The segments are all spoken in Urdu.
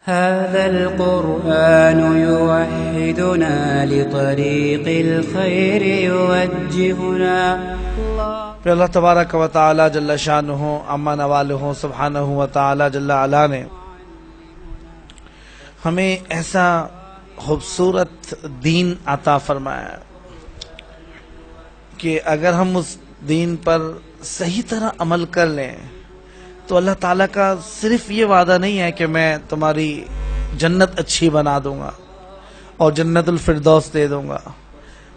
هذا القرآن يوحدنا لطريق الخير يوجهنا. پھر اللہ تبارک و تعالی جل شانہ عما نوالہ سبحانہ و تعالی جل علا نے ہمیں ایسا خوبصورت دین عطا فرمایا کہ اگر ہم اس دین پر صحیح طرح عمل کر لیں تو اللہ تعالیٰ کا صرف یہ وعدہ نہیں ہے کہ میں تمہاری جنت اچھی بنا دوں گا اور جنت الفردوس دے دوں گا.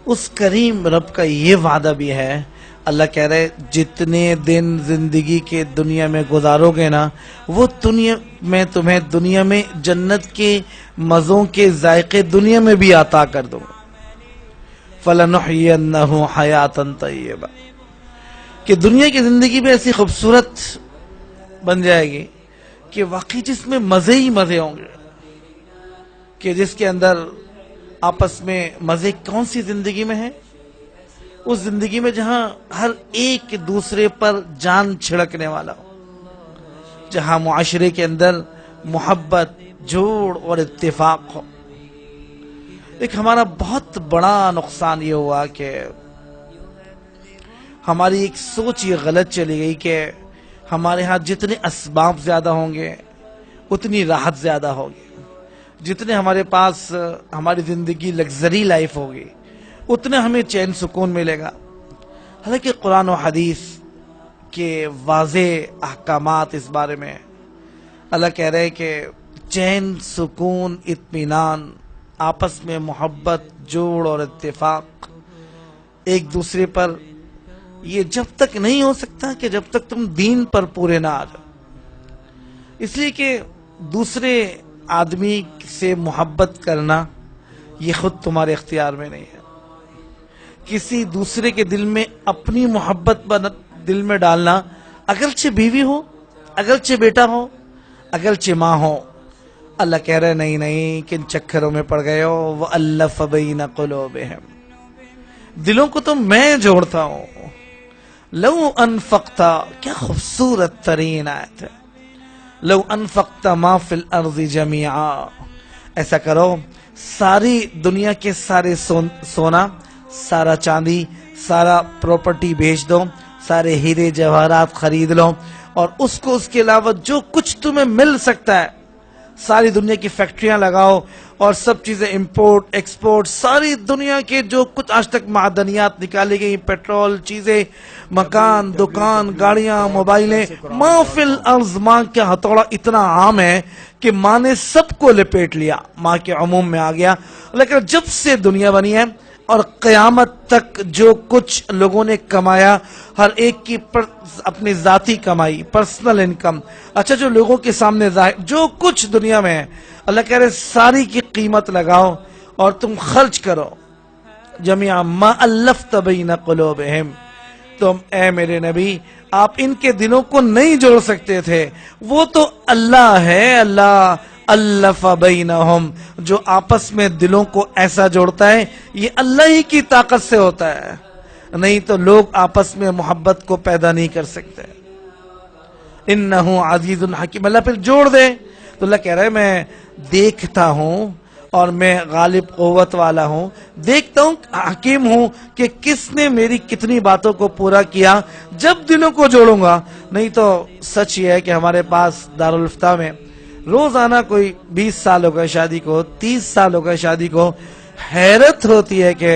اس کریم رب کا یہ وعدہ بھی ہے. اللہ کہہ رہے جتنے دن زندگی کے دنیا میں گزارو گے نا وہ دنیا میں تمہیں دنیا میں جنت کے مزوں کے ذائقے دنیا میں بھی عطا کر دوں گا. فَلَنُحْيِيَنَّهُ حَيَاتًا طَيِّبَةً کہ دنیا کی زندگی بھی ایسی خوبصورت بن جائے گی کہ واقعی جس میں مزے ہی مزے ہوں گے، کہ جس کے اندر آپس میں مزے کون سی زندگی میں ہیں؟ اس زندگی میں جہاں ہر ایک دوسرے پر جان چھڑکنے والا ہو، جہاں معاشرے کے اندر محبت، جوڑ اور اتفاق ہو. ایک ہمارا بہت بڑا نقصان یہ ہوا کہ ہماری ایک سوچ یہ غلط چلی گئی کہ ہمارے ہاں جتنے اسباب زیادہ ہوں گے اتنی راحت زیادہ ہوگی، جتنے ہمارے پاس ہماری زندگی لگژری لائف ہوگی اتنا ہمیں چین سکون ملے گا. حالانکہ قرآن و حدیث کے واضح احکامات اس بارے میں اللہ کہہ رہے کہ چین، سکون، اطمینان، آپس میں محبت، جوڑ اور اتفاق ایک دوسرے پر، یہ جب تک نہیں ہو سکتا کہ جب تک تم دین پر پورے نہ آ جاؤ. اس لیے کہ دوسرے آدمی سے محبت کرنا یہ خود تمہارے اختیار میں نہیں ہے. کسی دوسرے کے دل میں اپنی محبت دل میں ڈالنا، اگرچہ بیوی ہو، اگرچہ بیٹا ہو، اگرچہ ماں ہو، اللہ کہہ رہے نہیں کن چکروں میں پڑ گئے ہو. وَأَلَّفَ بَيْنَ قُلُوبِهِمْ دلوں کو تو میں جوڑتا ہوں. لو انفقتا، کیا خوبصورت ترین آیت ہے. لو انفقتا ما فی الارض جمیعا، ایسا کرو ساری دنیا کے سارے سونا، سارا چاندی، سارا پراپرٹی بیچ دو، سارے ہیرے جواہرات خرید لو، اور اس کو اس کے علاوہ جو کچھ تمہیں مل سکتا ہے ساری دنیا کی فیکٹریاں لگاؤ اور سب چیزیں امپورٹ ایکسپورٹ، ساری دنیا کے جو کچھ آج تک معدنیات نکالی گئی، پیٹرول، چیزیں، مکان، دکان، گاڑیاں، موبائلیں، ما فی الارض، ماں کا ہتھوڑا اتنا عام ہے کہ ماں نے سب کو لپیٹ لیا، ماں کے عموم میں آ گیا. لیکن جب سے دنیا بنی ہے اور قیامت تک جو کچھ لوگوں نے کمایا، ہر ایک کی اپنی ذاتی کمائی، پرسنل انکم، اچھا جو لوگوں کے سامنے ظاہر جو کچھ دنیا میں ہے، اللہ کہہ رہے ساری کی قیمت لگاؤ اور تم خرچ کرو. جمیعا ما الفت بین قلوبہم، تم اے میرے نبی آپ ان کے دلوں کو نہیں جوڑ سکتے تھے، وہ تو اللہ ہے. اللہ الف بینہم، جو آپس میں دلوں کو ایسا جوڑتا ہے یہ اللہ ہی کی طاقت سے ہوتا ہے، نہیں تو لوگ آپس میں محبت کو پیدا نہیں کر سکتے. انہ عزیز حکیم، اللہ پھر جوڑ دے تو اللہ کہہ رہا ہے میں دیکھتا ہوں اور میں غالب قوت والا ہوں، دیکھتا ہوں، حکیم ہوں کہ کس نے میری کتنی باتوں کو پورا کیا جب دلوں کو جوڑوں گا. نہیں تو سچ یہ ہے کہ ہمارے پاس دارالفتہ میں روزانہ کوئی 20 سال ہو گئے شادی کو، 30 سال ہو گئے شادی کو، حیرت ہوتی ہے کہ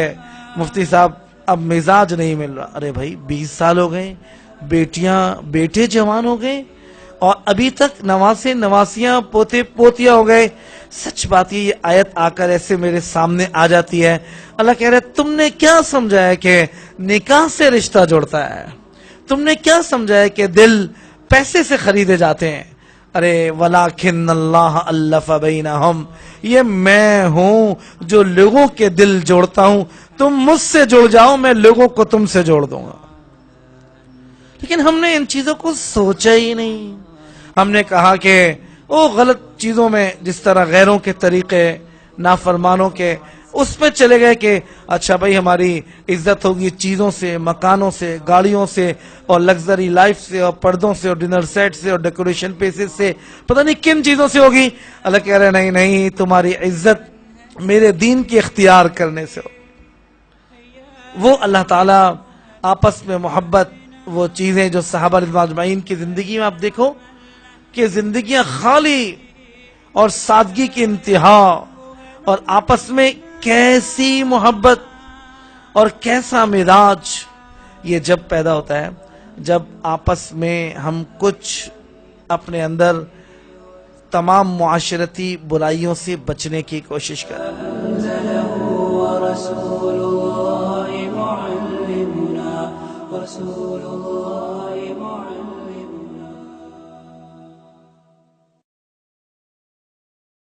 مفتی صاحب اب مزاج نہیں مل رہا. ارے بھائی 20 سال ہو گئے، بیٹیاں بیٹے جوان ہو گئے اور ابھی تک نواسے نواسیاں پوتے پوتیاں ہو گئے. سچ بات یہ آیت آ کر ایسے میرے سامنے آ جاتی ہے. اللہ کہہ رہے تم نے کیا سمجھا ہے کہ نکاح سے رشتہ جوڑتا ہے؟ تم نے کیا سمجھا ہے کہ دل پیسے سے خریدے جاتے ہیں؟ ارے وَلَٰكِنَّ اللَّهَ أَلَّفَ بَيْنَهُمْ، یہ میں ہوں جو لوگوں کے دل جوڑتا ہوں. تم مجھ سے جڑ جاؤ، میں لوگوں کو تم سے جوڑ دوں گا. لیکن ہم نے ان چیزوں کو سوچا ہی نہیں. ہم نے کہا کہ غلط چیزوں میں جس طرح غیروں کے طریقے، نافرمانوں کے اس پہ چلے گئے کہ اچھا بھائی ہماری عزت ہوگی چیزوں سے، مکانوں سے، گاڑیوں سے، اور لگژری لائف سے، اور پردوں سے، اور ڈنر سیٹ سے، اور ڈیکوریشن پیسز سے، پتہ نہیں کن چیزوں سے ہوگی. اللہ کہہ رہے نہیں نہیں، تمہاری عزت میرے دین کی اختیار کرنے سے ہو. وہ اللہ تعالیٰ آپس میں محبت، وہ چیزیں جو صحابہ رضوان اجمعین کی زندگی میں آپ دیکھو کہ زندگیاں خالی اور سادگی کی انتہا، اور آپس میں کیسی محبت اور کیسا مزاج یہ جب پیدا ہوتا ہے جب آپس میں ہم کچھ اپنے اندر تمام معاشرتی برائیوں سے بچنے کی کوشش کریں. ورسول الله معلمنا رسول الله معلمنا